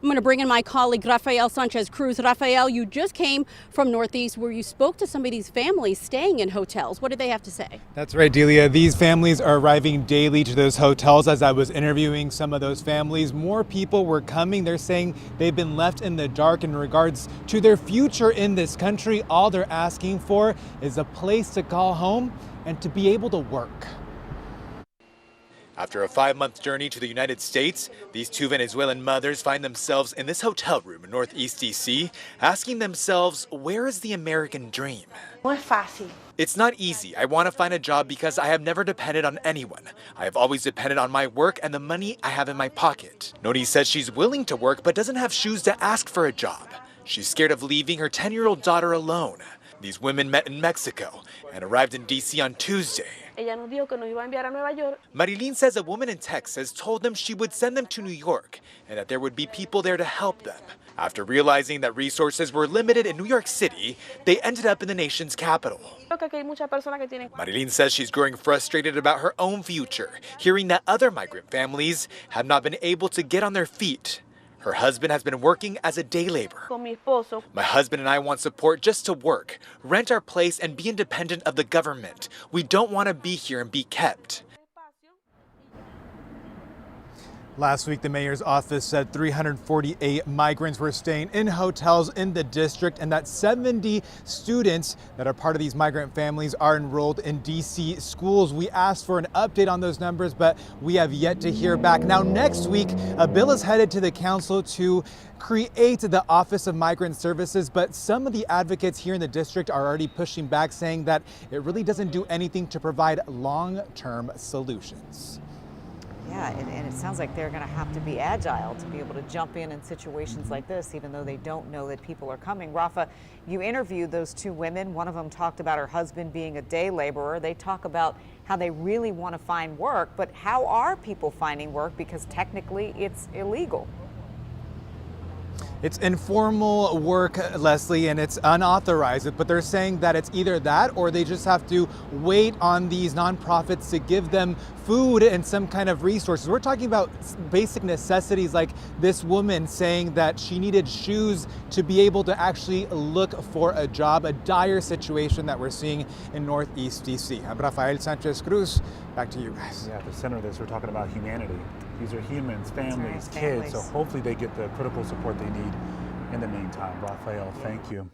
going to bring in my colleague, Rafael Sanchez-Cruz. Rafael, you just came from Northeast where you spoke to some of these families staying in hotels. What did they have to say? That's right, Delia. These families are arriving daily to those hotels. As I was interviewing some of those families, more people were coming. They're saying they've been left in the dark in regards to their future in this country. All they're asking for is a place to call home and to be able to work. After a 5-month journey to the United States, these two Venezuelan mothers find themselves in this hotel room in Northeast DC, asking themselves, where is the American dream? No es fácil. It's not easy. I want to find a job because I have never depended on anyone. I have always depended on my work and the money I have in my pocket. Noni says she's willing to work but doesn't have shoes to ask for a job. She's scared of leaving her 10-year-old daughter alone. These women met in Mexico and arrived in DC on Tuesday. Ella nos dijo que nos iba a enviar a Nueva York. Marilyn says a woman in Texas told them she would send them to New York and that there would be people there to help them. After realizing that resources were limited in New York City, they ended up in the nation's capital. Creo que aquí hay muchas personas que tienen. Marilyn says she's growing frustrated about her own future, hearing that other migrant families have not been able to get on their feet. Her husband has been working as a day laborer. Con mi esposo. My husband and I want support just to work, rent our place, and be independent of the government. We don't want to be here and be kept. Last week, the mayor's office said 348 migrants were staying in hotels in the district and that 70 students that are part of these migrant families are enrolled in DC schools. We asked for an update on those numbers, but we have yet to hear back. Now, next week, a bill is headed to the council to create the Office of Migrant Services, but some of the advocates here in the district are already pushing back, saying that it really doesn't do anything to provide long-term solutions. Yeah, and it sounds like they're going to have to be agile to be able to jump in situations like this, even though they don't know that people are coming. Rafa, you interviewed those two women. One of them talked about her husband being a day laborer. They talk about how they really want to find work, but how are people finding work? Because technically it's illegal. It's informal work, Leslie, and it's unauthorized, but they're saying that it's either that or they just have to wait on these nonprofits to give them food and some kind of resources. We're talking about basic necessities like this woman saying that she needed shoes to be able to actually look for a job, a dire situation that we're seeing in Northeast DC. I'm Rafael Sanchez-Cruz. Back to you guys. Yeah, at the center of this, we're talking about humanity. These are humans, families, right, kids, so hopefully they get the critical support they need in the meantime. Rafael, thank you.